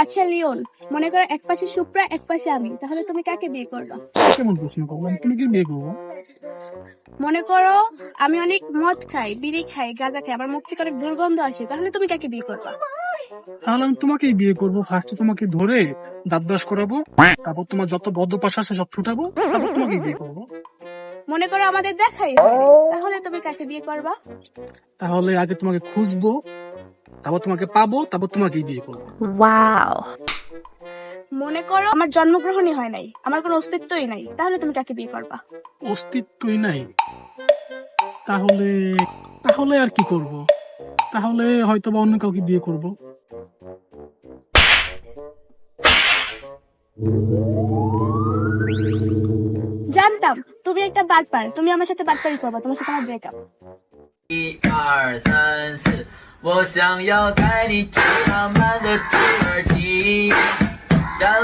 আচ্ছা লিওন, মনে করো এক পাশে সুপ্রা এক পাশে আমি, তাহলে তুমি কাকে বিয়ে করবা? কেমন প্রশ্ন করলাম, তুমি কি বিয়ে করবো? মনে করো আমি অনেক মদ খাই, বিড়ি খাই, গাঁজা খাই, আমার মুখ থেকে অনেক দুর্গন্ধ আসে, তাহলে তুমি কাকে বিয়ে করবা? তাহলে আমি তোমাকেই বিয়ে করবো। ফার্স্টে তোমাকে ধরে দাঁত ব্রাশ করাবো, তারপর তোমার যত বদপাশ আছে সব ছুটাবো, তারপর তোমাকেই বিয়ে করবো। মনে করো আমাদের দেখাই হয়নি, তাহলে তুমি কাকে বিয়ে করবা? তাহলে আগে তোমাকে খুঁজবো, তারপর তোমাকে পাবো, তারপর তোমাকেই বিয়ে করবো। মনে করো আমার জন্মগ্রহণই হয় নাই, আমার কোনো অস্তিত্বই নাই, তাহলে তুমি কাকে বিয়ে করবা? অস্তিত্বই নাই? তাহলে তাহলে আর কি করব? তাহলে হয়তো বা অন্য কাউকে বিয়ে করব। জানতাম তুমি একটা বাটপার, তুমি আমার সাথে বাটপারি করবা, তোমার সাথে আমার ব্রেকআপ।1、2、3、4，我想要带你去浪漫的土耳其，然后